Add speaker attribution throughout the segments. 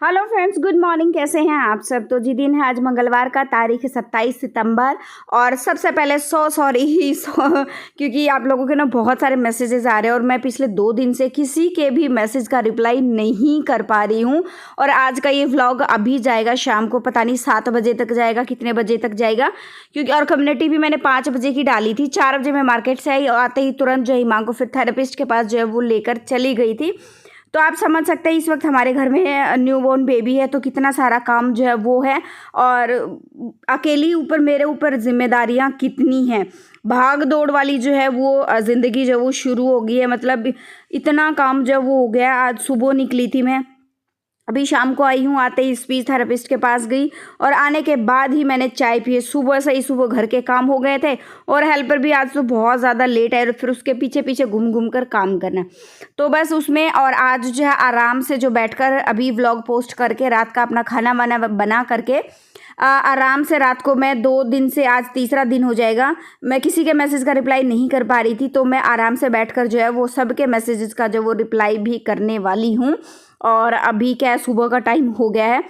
Speaker 1: Hello friends, good morning. कैसे हैं आप सब? तो जी दिन है आज मंगलवार का, तारीख 27 सितंबर। और सबसे पहले सॉरी क्योंकि आप लोगों के ना बहुत सारे मैसेजेस आ रहे हैं और मैं पिछले 2 दिन से किसी के भी मैसेज का रिप्लाई नहीं कर पा रही हूँ। और आज का ये व्लॉग अभी जाएगा शाम को, पता नहीं 7 बजे तक जाएगा, कितने बजे तक जाएगा, क्योंकि और कम्युनिटी भी मैंने 5 बजे की डाली थी। 4 बजे मैं मार्केट से आई और आते ही तुरंत जो है माँ को फिर थेरेपिस्ट के पास जो है वो लेकर चली गई थी। तो आप समझ सकते हैं इस वक्त हमारे घर में न्यू बॉर्न बेबी है, तो कितना सारा काम जो है वो है। और अकेली ऊपर मेरे ऊपर जिम्मेदारियां कितनी हैं। भाग दौड़ वाली जो है वो ज़िंदगी जो है वो शुरू हो गई है। मतलब इतना काम जो है वो हो गया। आज सुबह निकली थी मैं, अभी शाम को आई हूँ। आते ही स्पीच थेरेपिस्ट के पास गई और आने के बाद ही मैंने चाय पी। सुबह से ही सुबह घर के काम हो गए थे और हेल्पर भी आज तो बहुत ज़्यादा लेट है और फिर उसके पीछे पीछे घूम घूम कर काम करना। तो बस उसमें और आज जो है आराम से जो बैठकर अभी व्लॉग पोस्ट करके रात का अपना खाना वाना बना करके आराम से रात को मैं 2 दिन से आज तीसरा दिन हो जाएगा, मैं किसी के मैसेज का रिप्लाई नहीं कर पा रही थी। तो मैं आराम से बैठकर जो है वो सबके मैसेजेस का जो वो रिप्लाई भी करने वाली हूँ। और अभी क्या है, सुबह का टाइम हो गया है।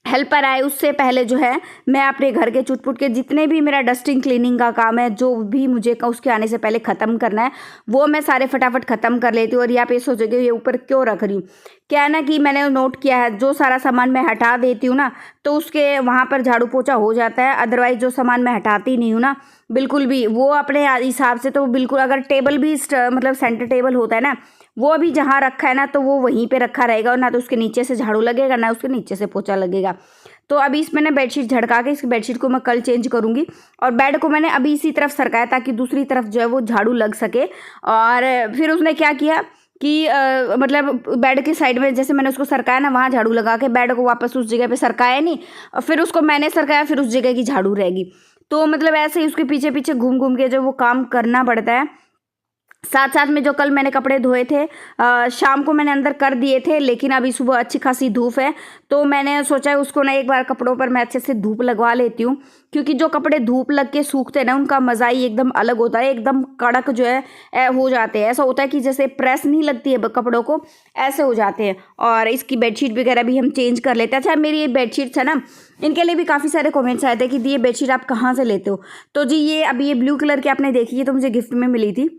Speaker 1: हेल्पर आए उससे पहले जो है मैं अपने घर के चुटपुट के जितने भी मेरा डस्टिंग क्लीनिंग का काम है, जो भी मुझे उसके आने से पहले ख़त्म करना है, वो मैं सारे फटाफट ख़त्म कर लेती हूँ। और यहाँ पे सोचोगे ये ऊपर क्यों रख रही हूँ, क्या है ना कि मैंने नोट किया है जो सारा सामान मैं हटा देती हूँ ना, तो उसके वहाँ पर झाड़ू पोछा हो जाता है। अदरवाइज जो सामान मैं हटाती नहीं हूँ ना बिल्कुल भी, वो अपने हिसाब से तो बिल्कुल, अगर टेबल भी मतलब सेंटर टेबल होता है ना, वो अभी जहाँ रखा है ना तो वो वहीं पे रखा रहेगा और ना तो उसके नीचे से झाड़ू लगेगा ना उसके नीचे से पोछा लगेगा। तो अभी इसमें ना बेडशीट झड़का के इस बेडशीट को मैं कल चेंज करूँगी। और बेड को मैंने अभी इसी तरफ सरकाया ताकि दूसरी तरफ जो है वो झाड़ू लग सके। और फिर उसने क्या किया कि मतलब बेड के साइड में जैसे मैंने उसको सरकाया ना, वहाँ झाड़ू लगा के बेड को वापस उस जगह पे सरकाया नहीं, और फिर उसको मैंने सरकाया, फिर उस जगह की झाड़ू रहेगी। तो मतलब ऐसे ही उसके पीछे पीछे घूम घूम के जो वो काम करना पड़ता है। साथ साथ में जो कल मैंने कपड़े धोए थे शाम को मैंने अंदर कर दिए थे, लेकिन अभी सुबह अच्छी खासी धूप है तो मैंने सोचा है उसको ना एक बार कपड़ों पर मैं अच्छे से धूप लगवा लेती हूँ। क्योंकि जो कपड़े धूप लग के सूखते हैं ना, उनका मज़ा ही एकदम अलग होता है। एकदम कड़क जो है हो जाते हैं, ऐसा होता है कि जैसे प्रेस नहीं लगती है कपड़ों को, ऐसे हो जाते हैं। और इसकी बेडशीट वगैरह भी हम चेंज कर लेते हैं। अच्छा, मेरी ये बेडशीट्स है ना, इनके लिए भी काफ़ी सारे कमेंट्स आए थे कि ये बेडशीट आप कहाँ से लेते हो। तो जी ये अभी ये ब्लू कलर की आपने देखी है, तो मुझे गिफ्ट में मिली थी,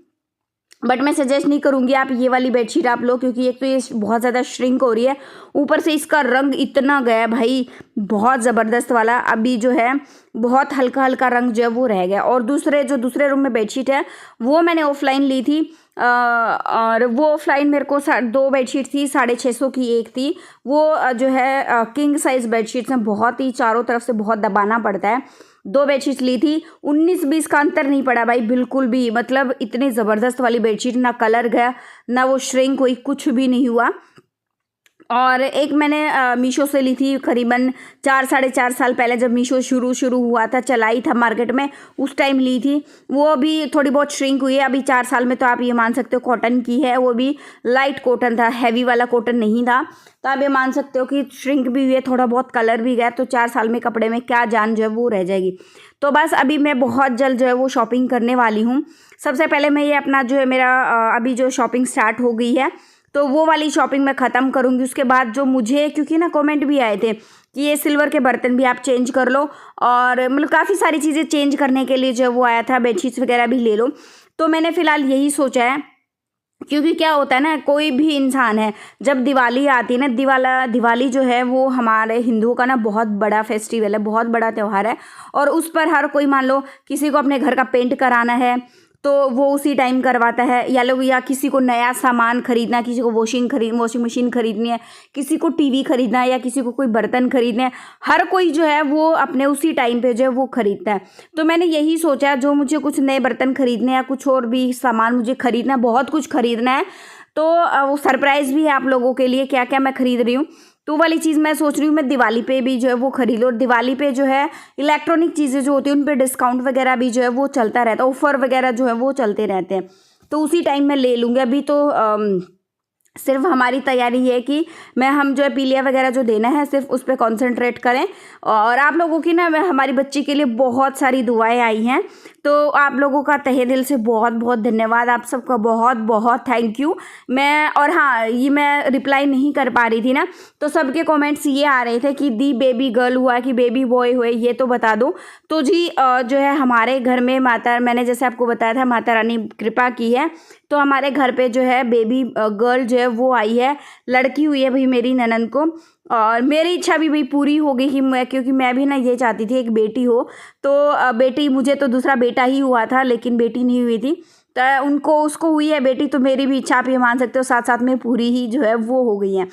Speaker 1: बट मैं सजेस्ट नहीं करूँगी आप ये वाली बेडशीट आप लो, क्योंकि एक तो ये बहुत ज़्यादा श्रिंक हो रही है, ऊपर से इसका रंग इतना गया भाई, बहुत ज़बरदस्त वाला। अभी जो है बहुत हल्का हल्का रंग जो है वो रह गया। और दूसरे रूम में बेडशीट है वो मैंने ऑफलाइन ली थी। और वो ऑफलाइन मेरे को 2 बेडशीट थी, 650 की एक थी। वो जो है किंग साइज़ बेडशीट्स हैं, बहुत ही चारों तरफ से बहुत दबाना पड़ता है। 2 बेडशीट ली थी, 19-20 का अंतर नहीं पड़ा भाई बिल्कुल भी। मतलब इतनी ज़बरदस्त वाली बेडशीट, ना कलर गया ना वो श्रिंक हुई, कुछ भी नहीं हुआ। और एक मैंने मीशो से ली थी करीबन 4-4.5 साल पहले, जब मीशो शुरू हुआ था, चलाई था मार्केट में, उस टाइम ली थी। वो भी थोड़ी बहुत श्रिंक हुई है अभी 4 साल में। तो आप ये मान सकते हो कॉटन की है, वो भी लाइट कॉटन था, हैवी वाला कॉटन नहीं था। तो आप ये मान सकते हो कि श्रिंक भी हुई है, थोड़ा बहुत कलर भी गया। तो 4 साल में कपड़े में क्या जान जो है वो रह जाएगी। तो बस अभी मैं बहुत जल्द जो है वो शॉपिंग करने वाली हूँ। सबसे पहले मैं ये अपना जो है मेरा अभी जो शॉपिंग स्टार्ट हो गई है, तो वो वाली शॉपिंग मैं ख़त्म करूँगी। उसके बाद जो मुझे, क्योंकि ना कमेंट भी आए थे कि ये सिल्वर के बर्तन भी आप चेंज कर लो, और मतलब काफ़ी सारी चीज़ें चेंज करने के लिए जो वो आया था, बेडशीट्स वगैरह भी ले लो। तो मैंने फ़िलहाल यही सोचा है, क्योंकि क्या होता है ना, कोई भी इंसान है, जब दिवाली आती है ना, दिवाली जो है वो हमारे हिंदुओं का ना बहुत बड़ा फेस्टिवल है, बहुत बड़ा त्यौहार है। और उस पर हर कोई, मान लो किसी को अपने घर का पेंट कराना है तो वो उसी टाइम करवाता है, या किसी को नया सामान खरीदना, किसी को वॉशिंग मशीन खरीदनी है, किसी को टीवी खरीदना है, या किसी को कोई बर्तन खरीदने हैं, हर कोई जो है वो अपने उसी टाइम पे जो है वो खरीदता है। तो मैंने यही सोचा, जो मुझे कुछ नए बर्तन खरीदने या कुछ और भी सामान मुझे खरीदना, बहुत कुछ खरीदना है, तो वो सरप्राइज़ भी है आप लोगों के लिए क्या क्या मैं खरीद रही हूँ। तो वाली चीज़ मैं सोच रही हूँ मैं दिवाली पे भी जो है वो खरीद लूँ। और दिवाली पे जो है इलेक्ट्रॉनिक चीज़ें जो होती हैं उन पे डिस्काउंट वगैरह भी जो है वो चलता रहता है, ऑफ़र वगैरह जो है वो चलते रहते हैं। तो उसी टाइम मैं ले लूँगी। अभी तो सिर्फ हमारी तैयारी है कि हम जो है पीलिया वगैरह जो देना है सिर्फ उस पर कॉन्सेंट्रेट करें। और आप लोगों की ना हमारी बच्ची के लिए बहुत सारी दुआएं आई हैं, तो आप लोगों का तहे दिल से बहुत बहुत धन्यवाद, आप सबका बहुत बहुत थैंक यू। और हाँ, ये मैं रिप्लाई नहीं कर पा रही थी ना, तो सबके कमेंट्स ये आ रहे थे कि दी बेबी गर्ल हुआ कि बेबी बॉय हुए, ये तो बता दो। तो जी जो है हमारे घर में मैंने जैसे आपको बताया था माता रानी कृपा की है, तो हमारे घर पे जो है बेबी गर्ल जो है वो आई है, लड़की हुई है भाई मेरी ननंद को। और मेरी इच्छा भी भाई पूरी हो गई कि क्योंकि मैं भी ना ये चाहती थी एक बेटी हो, तो बेटी मुझे तो दूसरा बेटा ही हुआ था लेकिन बेटी नहीं हुई थी, तो उसको हुई है बेटी, तो मेरी भी इच्छा आप ये मान सकते हो साथ साथ में पूरी ही जो है वो हो गई है।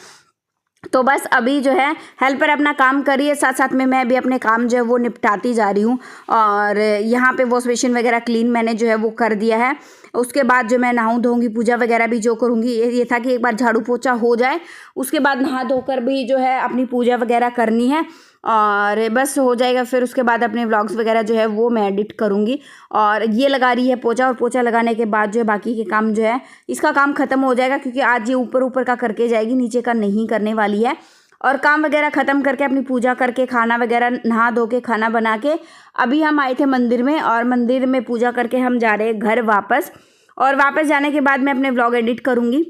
Speaker 1: तो बस अभी जो है हेल्पर अपना काम करिए, साथ साथ में मैं भी अपने काम जो है वो निपटाती जा रही हूँ। और यहाँ पे वॉश बेसिन वगैरह क्लीन मैंने जो है वो कर दिया है। उसके बाद जो मैं नहाऊँ धोऊंगी, पूजा वगैरह भी जो करूँगी, ये था कि एक बार झाड़ू पोछा हो जाए, उसके बाद नहा धोकर भी जो है अपनी पूजा वगैरह करनी है और बस हो जाएगा। फिर उसके बाद अपने व्लॉग्स वगैरह जो है वो मैं एडिट करूँगी। और ये लगा रही है पोछा, और पोछा लगाने के बाद जो है बाकी के काम जो है इसका काम ख़त्म हो जाएगा, क्योंकि आज ये ऊपर ऊपर का करके जाएगी, नीचे का नहीं करने वाली है। और काम वगैरह ख़त्म करके अपनी पूजा करके खाना वगैरह नहा धो के खाना बना के अभी हम आए थे मंदिर में, और मंदिर में पूजा करके हम जा रहे हैं घर वापस। और वापस जाने के बाद मैं अपने व्लॉग एडिट करूँगी,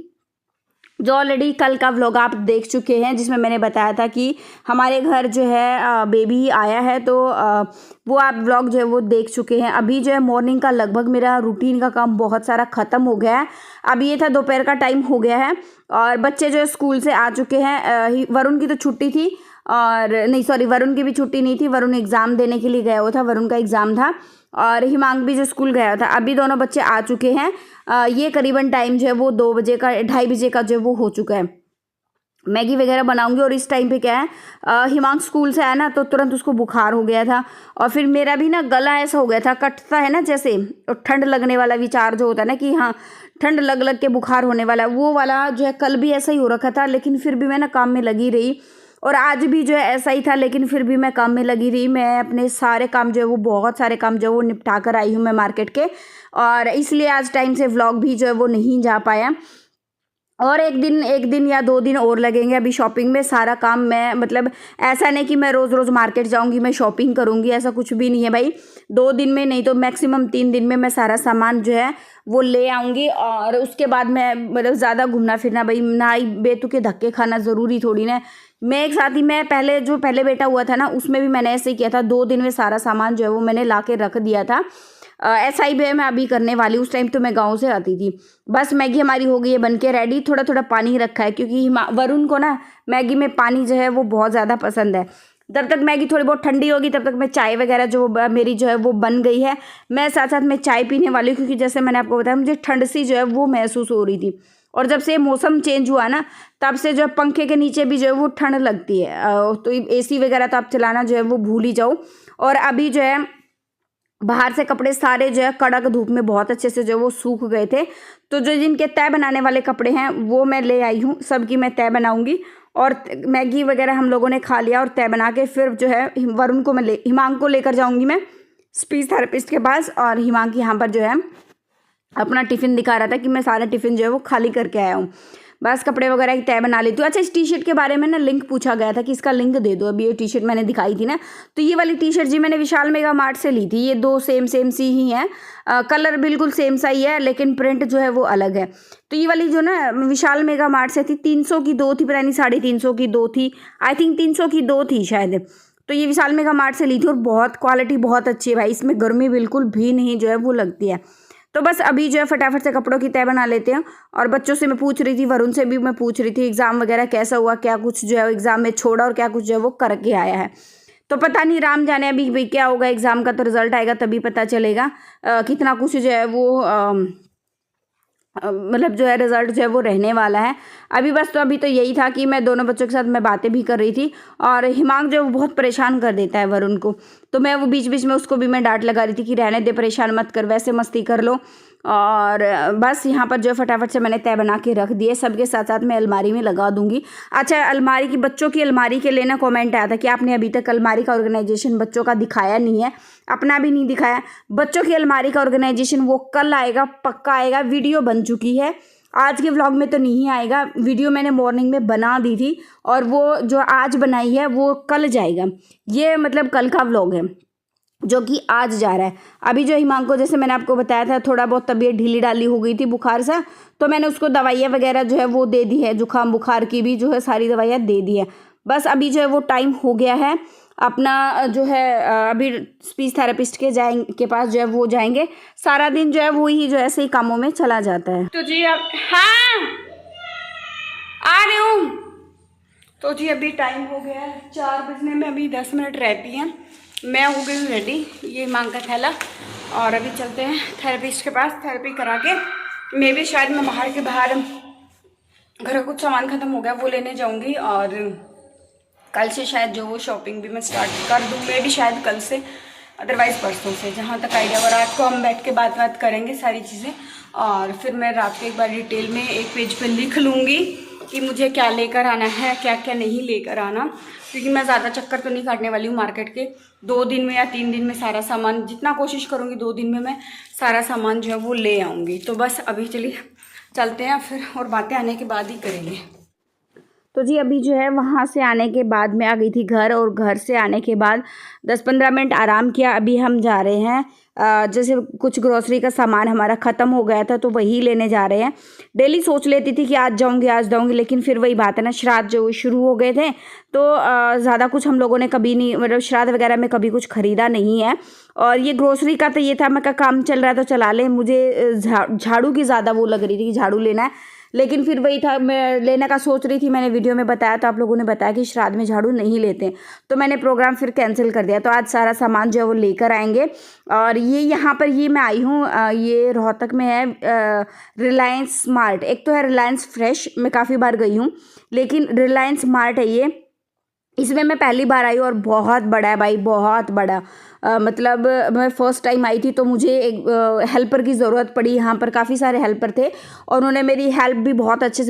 Speaker 1: जो ऑलरेडी कल का व्लॉग आप देख चुके हैं, जिसमें मैंने बताया था कि हमारे घर जो है बेबी आया है, तो वो आप व्लॉग जो है वो देख चुके हैं। अभी जो है मॉर्निंग का लगभग मेरा रूटीन का काम बहुत सारा ख़त्म हो गया है। अभी ये था दोपहर का टाइम हो गया है और बच्चे जो है स्कूल से आ चुके हैं। वरुण की तो छुट्टी थी, और नहीं सॉरी, वरुण की भी छुट्टी नहीं थी, वरुण एग्ज़ाम देने के लिए गया हुआ था, वरुण का एग्ज़ाम था। और हिमांक भी जो स्कूल गया था। अभी दोनों बच्चे आ चुके हैं। ये करीबन टाइम जो है वो 2 बजे का 2:30 बजे का जो है वो हो चुका है। मैगी वगैरह बनाऊंगी, और इस टाइम पे क्या है हिमांक स्कूल से आया ना, तो तुरंत उसको बुखार हो गया था, और फिर मेरा भी ना गला ऐसा हो गया था, कटता है ना जैसे, और ठंड लगने वाला विचार जो होता है ना कि हाँ ठंड लग लग के बुखार होने वाला, वो वाला जो है कल भी ऐसा ही हो रखा था। लेकिन फिर भी मैं ना काम में लगी रही, और आज भी जो है ऐसा ही था, लेकिन फिर भी मैं काम में लगी रही। मैं अपने सारे काम जो है वो बहुत सारे काम जो है वो निपटा कर आई हूँ मैं मार्केट के, और इसलिए आज टाइम से व्लॉग भी जो है वो नहीं जा पाया। और एक दिन या 2 दिन और लगेंगे अभी शॉपिंग में। सारा काम मैं मतलब ऐसा नहीं कि मैं रोज़ रोज़ मार्केट जाऊंगी मैं शॉपिंग करूंगी, ऐसा कुछ भी नहीं है भाई। 2 दिन में नहीं तो मैक्सिमम 3 दिन में मैं सारा सामान जो है वो ले आऊँगी, और उसके बाद मैं मतलब ज़्यादा घूमना फिरना भाई ना बेतुके धक्के खाना ज़रूरी थोड़ी ना। मैं एक साथ ही मैं पहले बेटा हुआ था ना, उसमें भी मैंने ऐसे ही किया था। 2 दिन में सारा सामान जो है वो मैंने ला के रख दिया था। ऐसा ही भी मैं अभी करने वाली। उस टाइम तो मैं गांव से आती थी। बस मैगी हमारी हो गई है बन के रेडी। थोड़ा थोड़ा पानी रखा है, क्योंकि वरुण को ना मैगी में पानी जो है वो बहुत ज़्यादा पसंद है। जब तक मैगी थोड़ी बहुत ठंडी होगी तब तक मैं चाय वगैरह जो मेरी जो है वो बन गई है। मैं साथ साथ में चाय पीने वाली हूँ, क्योंकि जैसे मैंने आपको बताया मुझे ठंड सी जो है वो महसूस हो रही थी, और जब से मौसम चेंज हुआ ना तब से जो है पंखे के नीचे भी जो है वो ठंड लगती है। तो एसी वगैरह तो आप चलाना जो है वो भूल ही जाओ। और अभी जो है बाहर से कपड़े सारे जो है कड़क धूप में बहुत अच्छे से जो वो सूख गए थे, तो जो जिनके तय बनाने वाले कपड़े हैं वो मैं ले आई हूँ। सबकी मैं तय बनाऊंगी, और मैगी वगैरह हम लोगों ने खा लिया, और तय बना के फिर जो है वरुण को हिमांक को लेकर जाऊंगी मैं स्पीच थेरेपिस्ट के पास। और हिमांक यहाँ पर जो है अपना टिफ़िन दिखा रहा था कि मैं सारा टिफ़िन जो है वो खाली करके आया हूँ। बस कपड़े वगैरह की तय बना लेती हूँ। अच्छा, इस टी शर्ट के बारे में ना लिंक पूछा गया था कि इसका लिंक दे दो। अभी ये टी शर्ट मैंने दिखाई थी ना, तो ये वाली टी शर्ट जी मैंने विशाल मेगा मार्ट से ली थी। ये 2 सेम सी ही हैं, कलर बिल्कुल सेम सा ही है, लेकिन प्रिंट जो है वो अलग है। तो ये वाली जो ना विशाल मेगा मार्ट से थी, 300 की 2 थी, पता नहीं 350 की 2 थी, आई थिंक 300 की 2 थी शायद। तो ये विशाल मेगा मार्ट से ली थी, और बहुत क्वालिटी बहुत अच्छी है भाई, इसमें गर्मी बिल्कुल भी नहीं जो है वो लगती है। तो बस अभी जो है फटाफट से कपड़ों की तय बना लेते हैं। और बच्चों से मैं पूछ रही थी, वरुण से भी मैं पूछ रही थी एग्ज़ाम वगैरह कैसा हुआ, क्या कुछ जो है एग्ज़ाम में छोड़ा और क्या कुछ जो है वो करके आया है। तो पता नहीं, राम जाने अभी भाई क्या होगा। एग्ज़ाम का तो रिज़ल्ट आएगा तभी पता चलेगा कितना कुछ जो है वो मतलब जो है रिज़ल्ट जो है वो रहने वाला है। अभी बस तो अभी तो यही था कि मैं दोनों बच्चों के साथ मैं बातें भी कर रही थी, और हिमांक जो है वो बहुत परेशान कर देता है वरुण को, तो मैं वो बीच बीच में उसको भी मैं डांट लगा रही थी कि रहने दे, परेशान मत कर, वैसे मस्ती कर लो। और बस यहाँ पर जो है फटाफट से मैंने तय बना के रख दिए। सबके साथ साथ मैं अलमारी में लगा दूंगी। अच्छा, अलमारी की बच्चों की अलमारी के लिए ना कॉमेंट आया था कि आपने अभी तक अलमारी का ऑर्गेनाइजेशन बच्चों का दिखाया नहीं है, अपना भी नहीं दिखाया। बच्चों की अलमारी का ऑर्गेनाइजेशन वो कल आएगा, पक्का आएगा। वीडियो बन चुकी है, आज के व्लॉग में तो नहीं आएगा। वीडियो मैंने मॉर्निंग में बना दी थी और वो जो आज बनाई है वो कल जाएगा। ये मतलब कल का व्लॉग है जो कि आज जा रहा है। अभी जो हिमांक को, जैसे मैंने आपको बताया था, थोड़ा बहुत तबीयत ढीली डाली हो गई थी बुखार से, तो मैंने उसको दवाइयाँ वगैरह जो है वो दे दी है, जुकाम बुखार की भी जो है सारी दवाइयाँ दे दी है। बस अभी जो है वो टाइम हो गया है अपना जो है अभी स्पीच थेरेपिस्ट के पास जो है वो जाएंगे। सारा दिन जो है वो ही जो ऐसे ही कामों में चला जाता है। तो जी अब हाँ आ रही हूँ। तो जी अभी टाइम हो गया है 4 बजने में अभी 10 मिनट रहती हैं। मैं हो गई हूँ रेडी, ये मांग का थैला, और अभी चलते हैं थेरेपिस्ट के पास। थेरेपी करा के मैं भी शायद मैं बाहर घर का कुछ सामान ख़त्म हो गया वो लेने जाऊँगी, और कल से शायद जो वो शॉपिंग भी मैं स्टार्ट कर दूँ, मैं भी शायद कल से, अदरवाइज़ परसों से, जहाँ तक आइडिया। और रात को हम बैठ के बात करेंगे सारी चीज़ें, और फिर मैं रात को एक बार डिटेल में एक पेज पे लिख लूँगी कि मुझे क्या लेकर आना है, क्या क्या नहीं लेकर आना, क्योंकि मैं ज़्यादा चक्कर तो नहीं काटने वाली हूँ मार्केट के। 2 दिन में या 3 दिन में सारा सामान, जितना कोशिश करूँगी 2 दिन में मैं सारा सामान जो है वो ले आऊँगी। तो बस अभी चलिए चलते हैं फिर, और बातें आने के बाद ही करेंगे। तो जी अभी जो है वहाँ से आने के बाद मैं आ गई थी घर, और घर से आने के बाद 10-15 मिनट आराम किया। अभी हम जा रहे हैं जैसे कुछ ग्रोसरी का सामान हमारा ख़त्म हो गया था तो वही लेने जा रहे हैं। डेली सोच लेती थी कि आज जाऊँगी, लेकिन फिर वही बात है ना, श्राद्ध जो शुरू हो गए थे तो ज़्यादा कुछ हम लोगों ने कभी नहीं, मतलब श्राद्ध वगैरह में कभी कुछ ख़रीदा नहीं है। और ये ग्रोसरी का तो ये था, मैं का काम चल रहा है तो चला लें। मुझे झाड़ू की ज़्यादा वो लग रही थी कि झाड़ू लेना है, लेकिन फिर वही था, मैं लेने का सोच रही थी। मैंने वीडियो में बताया तो आप लोगों ने बताया कि श्राद्ध में झाड़ू नहीं लेते, तो मैंने प्रोग्राम फिर कैंसिल कर दिया। तो आज सारा सामान जो है वो लेकर आएंगे। और ये यहाँ पर ये मैं आई हूँ, ये रोहतक में है रिलायंस स्मार्ट। एक तो है रिलायंस फ्रेश, मैं काफ़ी बार गई हूँ, लेकिन रिलायंस स्मार्ट है ये, इसमें मैं पहली बार आई हूँ और बहुत बड़ा है भाई, बहुत बड़ा। मतलब मैं फ़र्स्ट टाइम आई थी तो मुझे एक हेल्पर की ज़रूरत पड़ी। यहाँ पर काफ़ी सारे हेल्पर थे और उन्होंने मेरी हेल्प भी बहुत अच्छे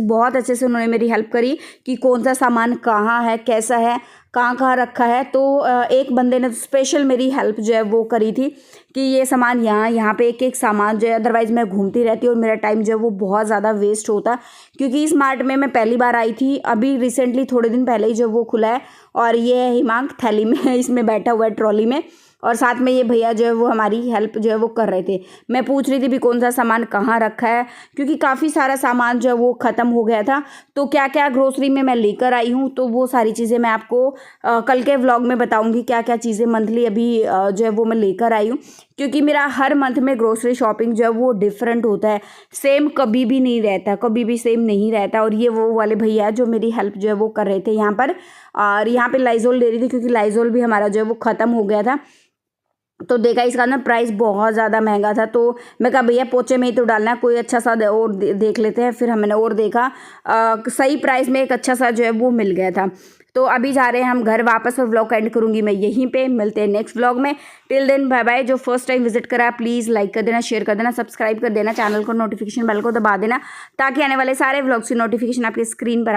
Speaker 1: से उन्होंने मेरी हेल्प करी कि कौन सा सामान कहाँ है, कैसा है, कहाँ रखा है। तो एक बंदे ने स्पेशल मेरी हेल्प जो है वो करी थी कि ये सामान यहाँ पे एक सामान जो है, अदरवाइज़ मैं घूमती रहती और मेरा टाइम जो है वो बहुत ज़्यादा वेस्ट होता, क्योंकि स्मार्ट में मैं पहली बार आई थी। अभी रिसेंटली थोड़े दिन पहले ही जो वो खुला है। और ये है हिमांक थैली में इसमें बैठा हुआ है ट्रॉली में, और साथ में ये भैया जो है वो हमारी हेल्प जो है वो कर रहे थे। मैं पूछ रही थी भी कौन सा सामान कहाँ रखा है, क्योंकि काफ़ी सारा सामान जो है वो ख़त्म हो गया था। तो क्या क्या ग्रोसरी में मैं लेकर आई हूँ, तो वो सारी चीज़ें मैं आपको कल के व्लॉग में बताऊँगी, क्या क्या चीज़ें मंथली अभी जो है वो मैं लेकर आई हूँ। क्योंकि मेरा हर मंथ में ग्रोसरी शॉपिंग जो है वो डिफरेंट होता है, सेम कभी भी नहीं रहता, कभी भी सेम नहीं रहता। और ये वो वाले भैया जो मेरी हेल्प जो है वो कर रहे थे यहाँ पर, और यहाँ पे लाइजोल ले रही थी, क्योंकि लाइजोल भी हमारा जो है वो ख़त्म हो गया था। तो देखा इसका ना प्राइस बहुत ज़्यादा महंगा था, तो मैं कहा भैया पोचे में ही तो डालना है, कोई अच्छा सा और देख लेते हैं। फिर हमने और देखा, सही प्राइस में एक अच्छा सा जो है वो मिल गया था। तो अभी जा रहे हैं हम घर वापस, और व्लॉग एंड करूँगी मैं यहीं पे। मिलते हैं नेक्स्ट व्लॉग में। Till then bye bye. जो फर्स्ट टाइम विजिट करा प्लीज़ लाइक कर देना, शेयर कर देना, सब्सक्राइब कर देना, चैनल को नोटिफिकेशन बेल को दबा देना, ताकि आने वाले सारे व्लॉग्स की नोटिफिकेशन आपकी स्क्रीन पर